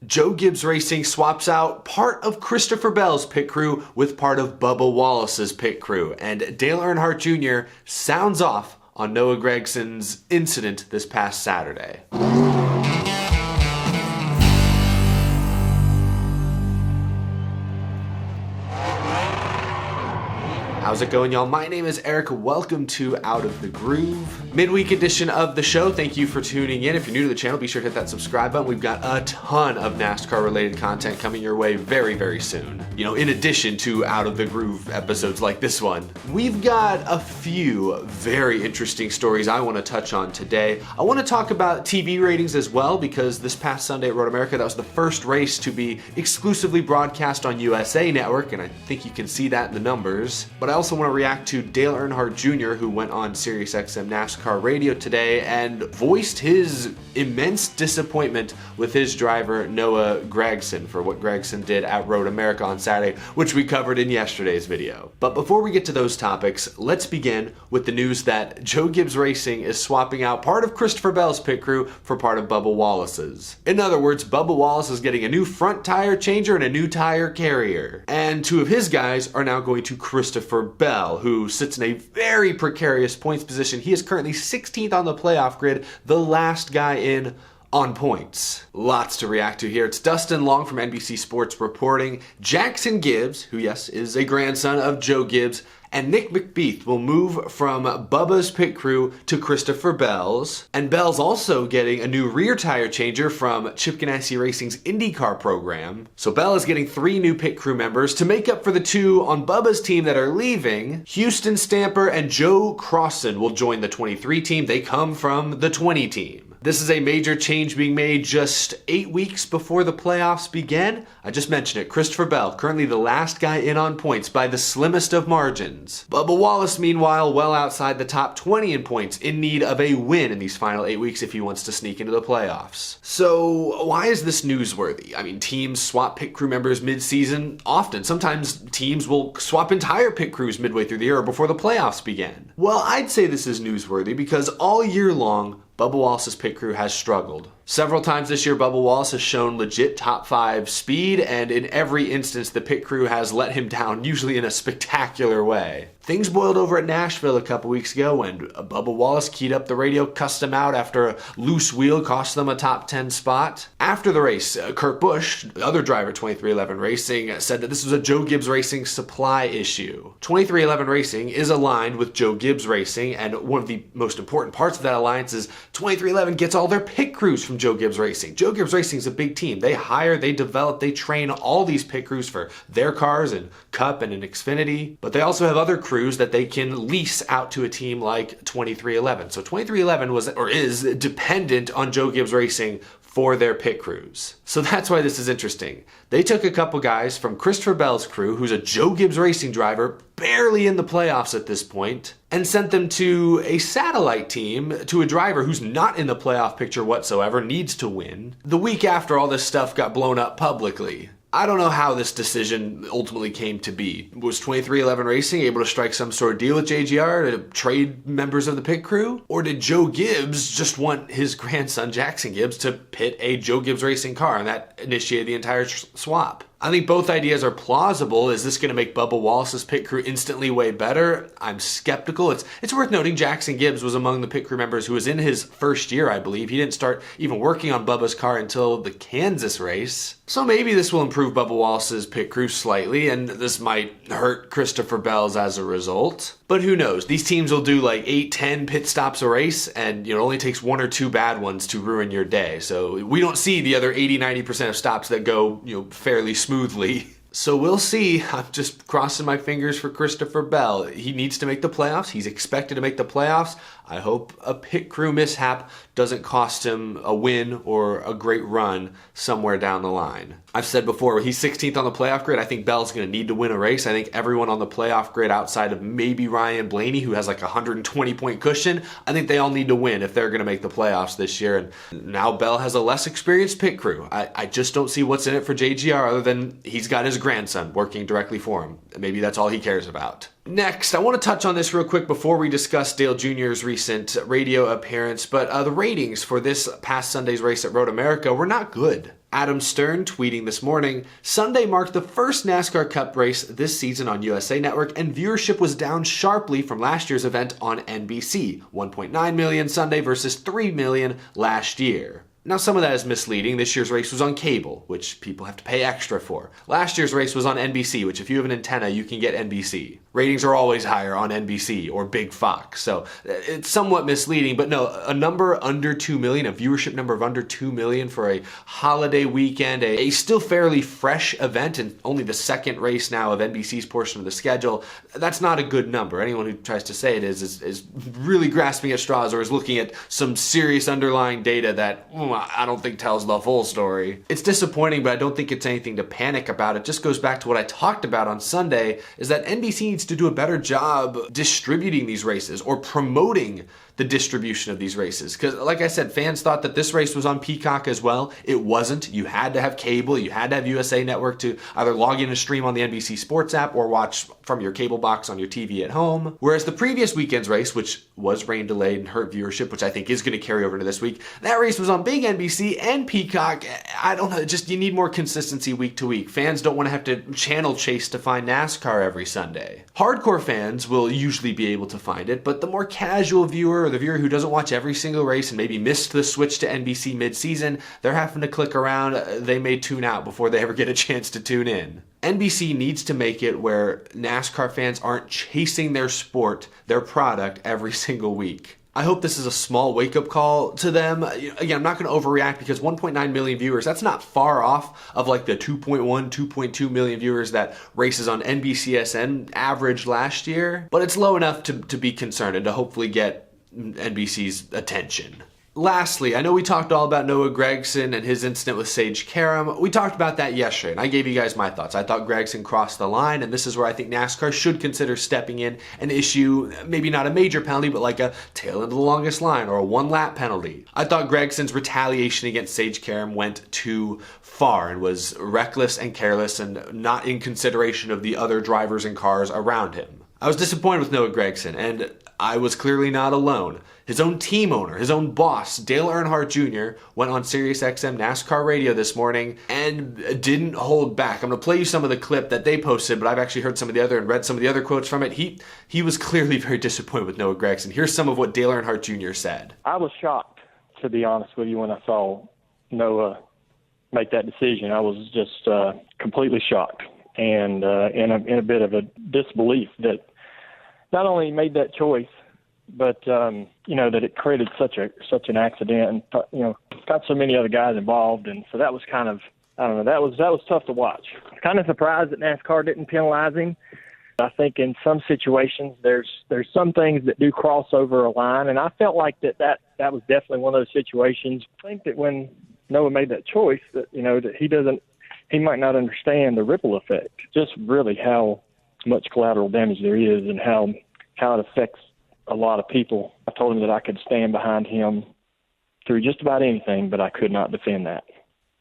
Joe Gibbs Racing swaps out part of Christopher Bell's pit crew with part of Bubba Wallace's pit crew, and Dale Earnhardt Jr. sounds off on Noah Gragson's incident this past Saturday. How's it going, y'all? My name is Eric. Welcome to Out of the Groove, midweek edition of the show. Thank you for tuning in. If you're new to the channel, be sure to hit that subscribe button. We've got a ton of NASCAR related content coming your way very, very soon. You know, in addition to Out of the Groove episodes like this one, we've got a few very interesting stories I want to touch on today. I want to talk about TV ratings as well, because this past Sunday at Road America, that was the first race to be exclusively broadcast on USA Network, and I think you can see that in the numbers. But I also want to react to Dale Earnhardt Jr., who went on SiriusXM NASCAR Radio today and voiced his immense disappointment with his driver Noah Gragson for what Gragson did at Road America on Saturday, which we covered in yesterday's video. But before we get to those topics, let's begin with the news that Joe Gibbs Racing is swapping out part of Christopher Bell's pit crew for part of Bubba Wallace's. In other words, Bubba Wallace is getting a new front tire changer and a new tire carrier. And two of his guys are now going to Christopher Bell, who sits in a very precarious points position. He is currently 16th on the playoff grid, the last guy in on points. Lots to react to here. It's Dustin Long from NBC Sports reporting. Jackson Gibbs, who yes is a grandson of Joe Gibbs, and Nick McBeath will move from Bubba's pit crew to Christopher Bell's. And Bell's also getting a new rear tire changer from Chip Ganassi Racing's IndyCar program. So Bell is getting 3 new pit crew members to make up for the 2 on Bubba's team that are leaving. Houston Stamper and Joe Crossan will join the 23 team. They come from the 20 team. This is a major change being made just 8 weeks before the playoffs begin. I just mentioned it. Christopher Bell, currently the last guy in on points by the slimmest of margins. Bubba Wallace, meanwhile, well outside the top 20 in points, in need of a win in these final 8 weeks if he wants to sneak into the playoffs. So why is this newsworthy? I mean, teams swap pit crew members mid-season often. Sometimes teams will swap entire pit crews midway through the year or before the playoffs begin. Well, I'd say this is newsworthy because all year long, Bubba Wallace's pit crew has struggled. Several times this year, Bubba Wallace has shown legit top 5 speed, and in every instance, the pit crew has let him down, usually in a spectacular way. Things boiled over at Nashville a couple weeks ago when Bubba Wallace keyed up the radio, cussed him out after a loose wheel cost them a top 10 spot. After the race, Kurt Busch, the other driver at 2311 Racing, said that this was a Joe Gibbs Racing supply issue. 2311 Racing is aligned with Joe Gibbs Racing, and one of the most important parts of that alliance is 2311 gets all their pit crews from Joe Gibbs Racing. Joe Gibbs Racing is a big team. They hire, they develop, they train all these pit crews for their cars and Cup and in Xfinity, but they also have other crews that they can lease out to a team like 2311. So 2311 was or is dependent on Joe Gibbs Racing for their pit crews. So that's why this is interesting. They took a couple guys from Christopher Bell's crew, who's a Joe Gibbs Racing driver, barely in the playoffs at this point, and sent them to a satellite team, to a driver who's not in the playoff picture whatsoever, needs to win, the week after all this stuff got blown up publicly. I don't know how this decision ultimately came to be. Was 2311 Racing able to strike some sort of deal with JGR to trade members of the pit crew? Or did Joe Gibbs just want his grandson Jackson Gibbs to pit a Joe Gibbs Racing car, and that initiated the entire swap? I think both ideas are plausible. Is this going to make Bubba Wallace's pit crew instantly way better? I'm skeptical. It's worth noting Jackson Gibbs was among the pit crew members who was in his first year, I believe. He didn't start even working on Bubba's car until the Kansas race. So maybe this will improve Bubba Wallace's pit crew slightly, and this might hurt Christopher Bell's as a result. But who knows? These teams will do like 8-10 pit stops a race, and it only takes 1 or 2 bad ones to ruin your day. So we don't see the other 80-90% of stops that go, fairly smoothly. So we'll see. I'm just crossing my fingers for Christopher Bell. He needs to make the playoffs. He's expected to make the playoffs. I hope a pit crew mishap doesn't cost him a win or a great run somewhere down the line. I've said before, he's 16th on the playoff grid. I think Bell's going to need to win a race. I think everyone on the playoff grid outside of maybe Ryan Blaney, who has like a 120-point cushion, I think they all need to win if they're going to make the playoffs this year. And now Bell has a less experienced pit crew. I just don't see what's in it for JGR other than he's got his grandson working directly for him. Maybe that's all he cares about. Next, I want to touch on this real quick before we discuss Dale Jr.'s recent radio appearance, but the ratings for this past Sunday's race at Road America were not good. Adam Stern tweeting this morning, Sunday marked the first NASCAR Cup race this season on USA Network, and viewership was down sharply from last year's event on NBC, 1.9 million Sunday versus 3 million last year. Now, some of that is misleading. This year's race was on cable, which people have to pay extra for. Last year's race was on NBC, which if you have an antenna, you can get NBC. Ratings are always higher on NBC or Big Fox, so it's somewhat misleading. But no, a number under 2 million, a viewership number of under 2 million for a holiday weekend, a still fairly fresh event, and only the second race now of NBC's portion of the schedule, that's not a good number. Anyone who tries to say it is really grasping at straws or is looking at some serious underlying data that I don't think tells the full story. It's disappointing, but I don't think it's anything to panic about. It just goes back to what I talked about on Sunday, is that NBC needs to do a better job distributing these races or promoting the distribution of these races. Because like I said, fans thought that this race was on Peacock as well. It wasn't. You had to have cable. You had to have USA Network to either log in and stream on the NBC Sports app or watch from your cable box on your TV at home. Whereas the previous weekend's race, which was rain delayed and hurt viewership, which I think is going to carry over to this week, that race was on big NBC and Peacock. I don't know, just you need more consistency week to week. Fans don't want to have to channel chase to find NASCAR every Sunday. Hardcore fans will usually be able to find it, but the more casual viewer or the viewer who doesn't watch every single race and maybe missed the switch to NBC mid-season, they're having to click around. They may tune out before they ever get a chance to tune in. NBC needs to make it where NASCAR fans aren't chasing their sport, their product, every single week. I hope this is a small wake-up call to them. Again, I'm not going to overreact because 1.9 million viewers, that's not far off of like the 2.1, 2.2 million viewers that races on NBCSN averaged last year. But it's low enough to be concerned and to hopefully get NBC's attention. Lastly, I know we talked all about Noah Gragson and his incident with Sage Karam. We talked about that yesterday, and I gave you guys my thoughts. I thought Gragson crossed the line, and this is where I think NASCAR should consider stepping in and issue maybe not a major penalty, but like a tail end of the longest line or a one-lap penalty. I thought Gregson's retaliation against Sage Karam went too far and was reckless and careless and not in consideration of the other drivers and cars around him. I was disappointed with Noah Gragson, and I was clearly not alone. His own team owner, his own boss, Dale Earnhardt Jr., went on SiriusXM NASCAR radio this morning and didn't hold back. I'm going to play you some of the clip that they posted, but I've actually heard some of the other and read some of the other quotes from it. He was clearly very disappointed with Noah Gragson. Here's some of what Dale Earnhardt Jr. said. I was shocked, to be honest with you, when I saw Noah make that decision. I was just completely shocked and in a bit of a disbelief that not only made that choice, but that it created such an accident, and got so many other guys involved, and so that was kind of, I don't know, that was tough to watch. Kind of surprised that NASCAR didn't penalize him. I think in some situations there's some things that do cross over a line, and I felt like that was definitely one of those situations. I think that when Noah made that choice, that that he might not understand the ripple effect, just really how much collateral damage there is and how it affects a lot of people. I told him that I could stand behind him through just about anything, but I could not defend that.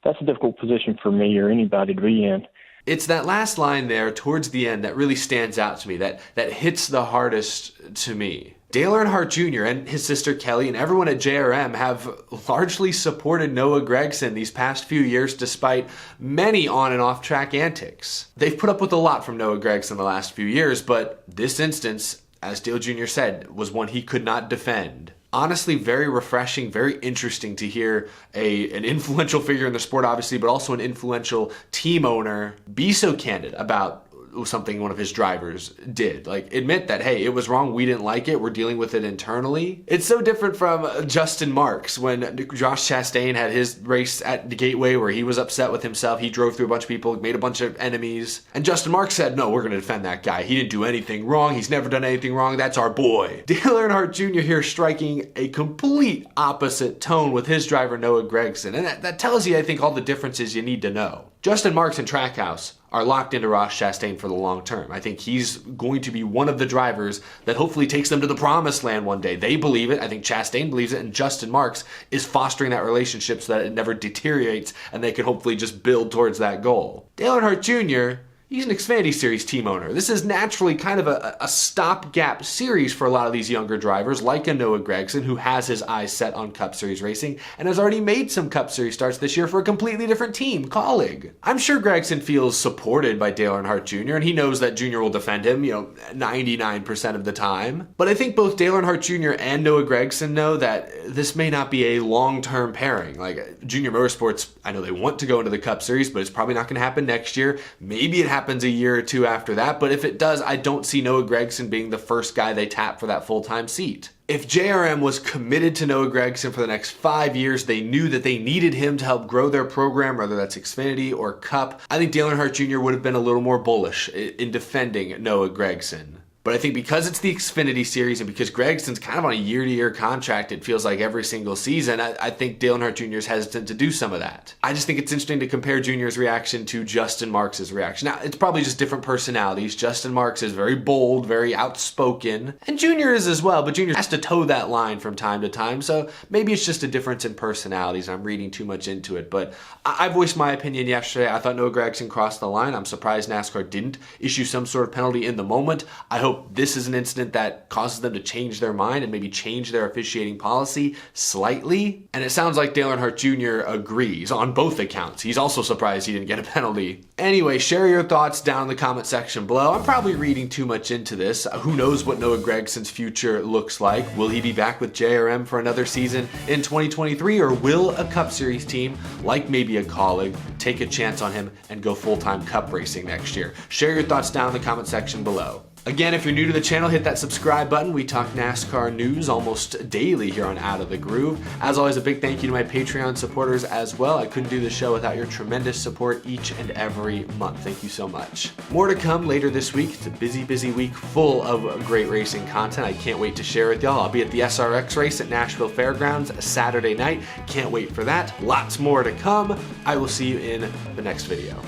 That's a difficult position for me or anybody to be in. It's that last line there towards the end that really stands out to me, that hits the hardest to me. Dale Earnhardt Jr. and his sister Kelly and everyone at JRM have largely supported Noah Gragson these past few years despite many on and off track antics. They've put up with a lot from Noah Gragson the last few years, but this instance, as Dale Jr. said, was one he could not defend. Honestly, very refreshing, very interesting to hear an influential figure in the sport, obviously, but also an influential team owner be so candid about something one of his drivers did. Like, admit that, hey, it was wrong, we didn't like it, we're dealing with it internally. It's so different from Justin Marks when Josh Chastain had his race at the Gateway where he was upset with himself. He drove through a bunch of people, made a bunch of enemies, and Justin Marks said, no, we're going to defend that guy. He didn't do anything wrong. He's never done anything wrong. That's our boy. Dale Earnhardt Jr. here striking a complete opposite tone with his driver Noah Gragson, and that tells you, I think, all the differences you need to know. Justin Marks and Trackhouse are locked into Ross Chastain for the long term. I think he's going to be one of the drivers that hopefully takes them to the promised land one day. They believe it. I think Chastain believes it. And Justin Marks is fostering that relationship so that it never deteriorates and they can hopefully just build towards that goal. Dale Earnhardt Jr., He's an Xfinity Series team owner. This is naturally kind of a stopgap series for a lot of these younger drivers, like a Noah Gragson, who has his eyes set on Cup Series racing and has already made some Cup Series starts this year for a completely different team, Colleague. I'm sure Gragson feels supported by Dale Earnhardt Jr., and he knows that Jr. will defend him, 99% of the time. But I think both Dale Earnhardt Jr. and Noah Gragson know that this may not be a long-term pairing. Like, Junior Motorsports, I know they want to go into the Cup Series, but it's probably not going to happen next year. Maybe it happens a year or two after that, but if it does, I don't see Noah Gragson being the first guy they tap for that full-time seat. If JRM was committed to Noah Gragson for the next 5 years, they knew that they needed him to help grow their program, whether that's Xfinity or Cup, I think Dale Earnhardt Jr. would have been a little more bullish in defending Noah Gragson. But I think because it's the Xfinity Series and because Gragson's kind of on a year-to-year contract, it feels like every single season, I think Dale Earnhardt Jr. is hesitant to do some of that. I just think it's interesting to compare Jr.'s reaction to Justin Marks' reaction. Now, it's probably just different personalities. Justin Marks is very bold, very outspoken, and Jr. is as well, but Jr. has to toe that line from time to time, so maybe it's just a difference in personalities. I'm reading too much into it, but I voiced my opinion yesterday. I thought Noah Gragson crossed the line. I'm surprised NASCAR didn't issue some sort of penalty in the moment. I hope this is an incident that causes them to change their mind and maybe change their officiating policy slightly. And it sounds like Dale Earnhardt Jr. agrees on both accounts. He's also surprised he didn't get a penalty. Anyway, share your thoughts down in the comment section below. I'm probably reading too much into this. Who knows what Noah Gragson's future looks like? Will he be back with JRM for another season in 2023, or will a Cup Series team, like maybe a Colleague, take a chance on him and go full-time Cup racing next year? Share your thoughts down in the comment section below. Again, if you're new to the channel, hit that subscribe button. We talk NASCAR news almost daily here on Out of the Groove. As always, a big thank you to my Patreon supporters as well. I couldn't do the show without your tremendous support each and every month. Thank you so much. More to come later this week. It's a busy week full of great racing content. I can't wait to share with y'all. I'll be at the SRX race at Nashville Fairgrounds Saturday night. Can't wait for that. Lots more to come. I will see you in the next video.